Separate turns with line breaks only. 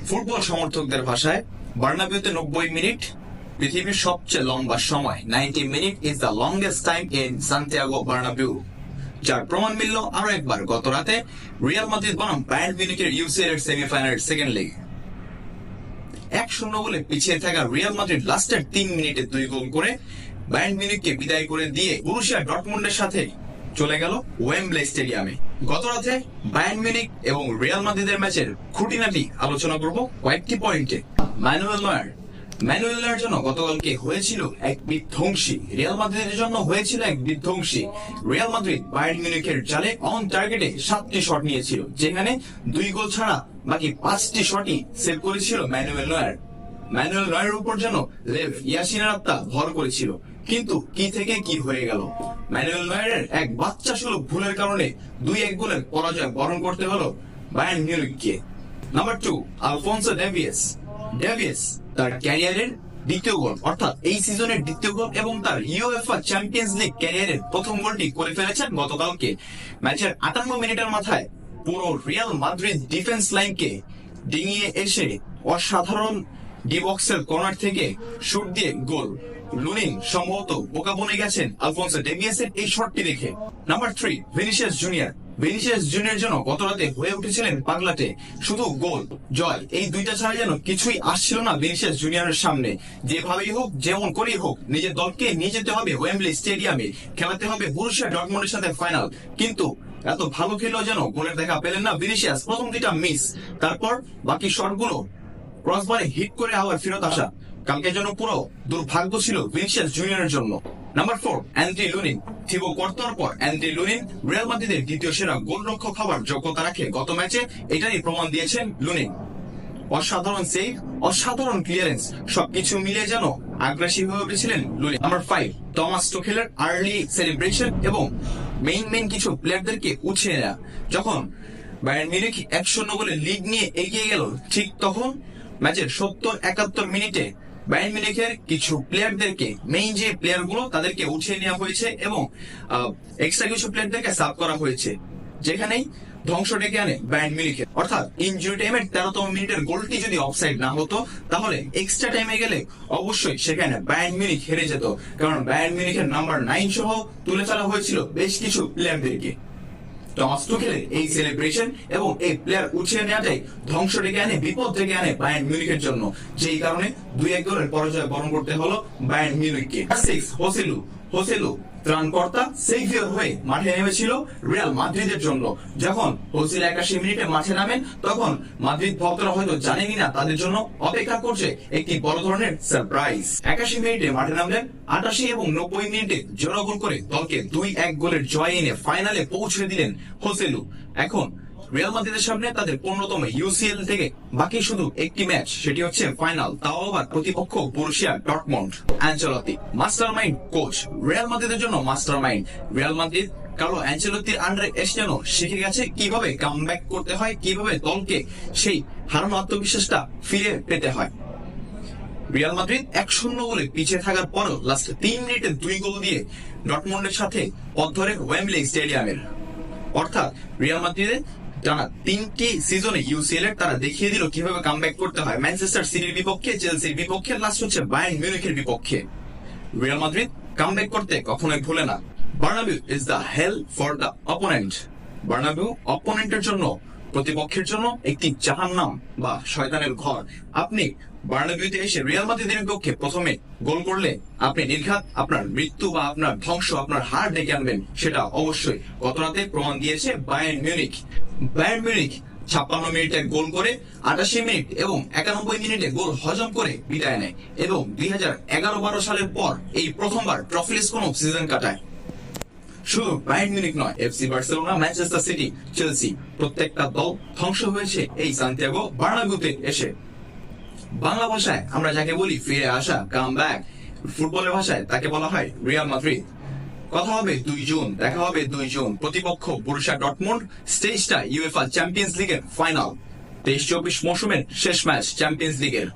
Football সমর্থকদের ভাষায় বার্নাবিউতে 90 minute পৃথিবীর সবচেয়ে লম্বা সময়। 90 minute is the longest time in Santiago Bernabeu, যার প্রমাণ মিলল আরো একবার গত রাতে রিয়াল মাদ্রিদ বনাম বায়ার্ন মিউনিখের ইউসিএল এর সেমিফাইনাল সেকেন্ড লেগ। 1-0 বলে পিছিয়ে থাকা রিয়াল মাদ্রিদ লাস্টের 3 মিনিটে 2 গোল করে বায়ার্ন মিউনিখকে বিদায় করে দিয়ে বরুসিয়া ডর্টমুন্ডের সাথে চলে গেল ওয়েম্বলে স্টেডিয়ামে। গত রাতে বায়ার্ন মিউনিখ এবং রিয়াল মাদ্রিদের ম্যাচের খুঁটিনাটি আলোচনা করব কয়েকটি পয়েন্টে। ম্যানুয়েল নয়ের জন্য গতকালকে হয়েছিল এক বিধ্বংসী, রিয়াল মাদ্রিদের জন্য হয়েছিল এক বিধ্বংসী। রিয়াল মাদ্রিদ বায়ার্ন মিউনিখের জালে অন টার্গেটে 7টি শট নিয়েছিল, যেখানে 2 গোল ছাড়া বাকি 5টি শটই সেভ করেছিল ম্যানুয়েল নয়ের উপর যেন লেভ ইয়াসিনের আত্মা ভর করেছিল। কিন্তু কি থেকে কি হয়ে গেল, ম্যানুয়েল নয়ের এক বাচ্চা সুলভ ভুলের কারণে 2-1 গোলের পরাজয় বরণ করতে হলো বায়ার্ন মিউনিখকে। নাম্বার 2, আলফোনসো ডেভিস তার ক্যারিয়ারের দ্বিতীয় গোল, অর্থাৎ এই সিজনের দ্বিতীয় গোল এবং তার ইউএফএ চ্যাম্পিয়ন্স লিগ ক্যারিয়ারের প্রথম গোলটি করে ফেলেছেন গতকালকে। ম্যাচের 58 মিনিটের মাথায় পুরো রিয়াল মাদ্রিদ ডিফেন্স লাইনকে ডিঙিয়ে এসে অসাধারণ ডি বক্সের কর্নার থেকে শুট দিয়ে গোল। লুনিং সম্ভবত বোকা বনে গেছেন আলফোনসো ডেভিসের এই শটটি দেখে। নাম্বার 3, ভিনিসিয়াস জুনিয়র জন্য গত রাতে হয়ে উঠেছিলেন পাগলাটে। শুধু গোল, জয়, এই দুইটা ছাড়া যেন কিছুই আসছিল না ভিনিসিয়াস জুনিয়রের সামনে। যেভাবেই হোক, যেমন করেই হোক, নিজের দলকে নিয়ে যেতে হবে ওয়েম্বলে স্টেডিয়ামে, খেলাতে হবে বরুসিয়া ডর্টমুন্ডের সাথে ফাইনাল। কিন্তু এত ভালো খেলেও যেন গোলের দেখা পেলেন না ভিনিসিয়াস। প্রথম দুইটা মিস, তারপর বাকি শটগুলো ক্রসবারে হিট করে আবার ফেরত আসা। কালকে যেন পুরো দুর্ভাগ্য ছিল ভিনিসিয়াস জুনিয়রের জন্য। Number 4, Andriy Lunin. থিবো কর্তোয়ার পর অ্যান্দ্রি লুনিন রিয়াল মাদ্রিদের দ্বিতীয় সেরা গোলরক্ষক হওয়ার যোগ্যতা রাখে গত ম্যাচে, এটারই প্রমাণ দিয়েছেন লুনিন। অসাধারণ সেভ, অসাধারণ ক্লিয়ারেন্স, সবকিছু মিলিয়ে যেন আগ্রাসী হয়ে উঠেছিলেন লুনিন। নাম্বার 5, টমাস টুখেলের আর্লি সেলিব্রেশন এবং মেইন কিছু প্লেয়ারদেরকে উঠিয়ে নেয়া। যখন বায়ার্ন মিউনিখ 1-0 গোলে লিগ নিয়ে এগিয়ে গেল, ঠিক তখন ম্যাচের 70-71 মিনিটে বায়ার্ন মিউনিখের কিছু প্লেয়ারদেরকে, মেইন যে প্লেয়ারগুলো তাদেরকে উঠিয়ে নেওয়া হয়েছে এবং এক্সট্রা কিছু প্লেয়ারদেরকে সাব করা হয়েছে, যেখানেই ধ্বংস ডেকে আনে বায়ার্ন মিউনিখের। অর্থাৎ ইনজুরি টাইমের 13তম মিনিটের গোলটি যদি অফসাইড না হতো, তাহলে এক্সট্রা টাইমে গেলে অবশ্যই সেখানে বায়ার্ন মিউনিখ হেরে যেত, কারণ বায়ার্ন মিউনিখের নাম্বার 9 সহ তুলে ফেলা হয়েছিল বেশ কিছু প্লেয়ারদেরকে। টমাস টুখেলের এই সেলিব্রেশন এবং এই প্লেয়ার উঠিয়ে নেওয়াটাই ধ্বংস ডেকে আনে, বিপদ ডেকে আনে বায়ার্ন মিউনিখের জন্য, যেই কারণে 2-1 গোলের পরাজয় বরণ করতে হলো বায়ার্ন মিউনিখকে। 6, হোসেলু ত্রাণকর্তা সেভিয়র হয়ে মাঠে নেমেছিল রিয়াল মাদ্রিদের জন্য। যখন হোসেলু 81 মিনিটে মাঠে নামেন, তখন মাদ্রিদ ভক্তরা হয়তো জানেনই না তাদের জন্য অপেক্ষা করছে একটি বড় ধরনের সারপ্রাইজ। 81 মিনিটে মাঠে নামলেন, 88 এবং 90 মিনিটে জোড়া গোল করে দলকে 2-1 গোলের জয় এনে ফাইনালে পৌঁছে দিলেন হোসেলু। এখন রিয়াল মাদ্রিদের সামনে তাদের 15তম ইউসিএল থেকে বাকি শুধু একটি ম্যাচ, সেটি হচ্ছে ফাইনাল, তাও আবার প্রতিপক্ষ Borussia Dortmund. Ancelotti mastermind coach, Real মাদ্রিদের জন্য মাস্টারমাইন্ড। রিয়াল মাদ্রিদ কার্লো অ্যানচেলত্তির আন্ডারে এসে যেন শিখে গেছে কিভাবে কামব্যাক করতে হয়, কিভাবে দলকে সেই হারানো আত্মবিশ্বাসটা ফিরে পেতে হয়। রিয়াল মাদ্রিদ 1-0 গোলে পিছিয়ে থাকার পরও লাস্ট 3 মিনিটে 2 গোল দিয়ে ডর্টমুন্ডের সাথে পথ ধরে ওয়েম্বলে স্টেডিয়ামের। অর্থাৎ রিয়াল মাদ্রিদের টানা 3টি সিজনে ইউসিএল এর তারা দেখিয়ে দিল কিভাবে কামব্যাক করতে হয়। ম্যানচেস্টার সিটির বিপক্ষে, চেলসির বিপক্ষে, লাস্ট হচ্ছে বায়ার্ন মিউনিখের বিপক্ষে। রিয়াল মাদ্রিদ কামব্যাক করতে কখনোই ভুলে না। Bernabeu is the hell for the opponent. Bernabeu অপোনেন্টের জন্য, প্রতিপক্ষের জন্য একটি জাহান্নাম বা শয়তানের ঘর। আপনি বার্নাবিউতে এসে রিয়াল মাদ্রিদের বিপক্ষে প্রথমে গোল করলে আপনি নির্ঘাত আপনার মৃত্যু বা আপনার ধ্বংস, আপনার হার ডেকে আনবেন, সেটা অবশ্যই গত রাতে প্রমাণ দিয়েছে বায়ার্ন মিউনিখ। 56 মিনিটে গোল করে 88 মিনিট এবং 91 মিনিটে গোল হজম করে বিদায় নেয় এবং 2011-12 সালের পর এই প্রথমবার ট্রফিলেস কোন সিজন কাটায়। শুধু বায়ার্ন মিউনিখ নয়, FC Barcelona, Manchester city, Chelsea, প্রত্যেকটা দল ধ্বংস হয়েছে এই সান্তিয়াগো বার্নাবিউতে এসে। বাংলা ভাষায় আমরা যাকে বলি ফিরে আসা, কামব্যাক, ফুটবলের ভাষায় তাকে বলা হয় রিয়াল মাদ্রিদ। কথা হবে 2 জুন, দেখা হবে 2 জুন। প্রতিপক্ষ বরুসিয়া ডর্টমুন্ড, স্টেজটা ইউএফএ চ্যাম্পিয়ন্স লিগের ফাইনাল, 23-24 মৌসুমের শেষ ম্যাচ চ্যাম্পিয়ন্স লিগের।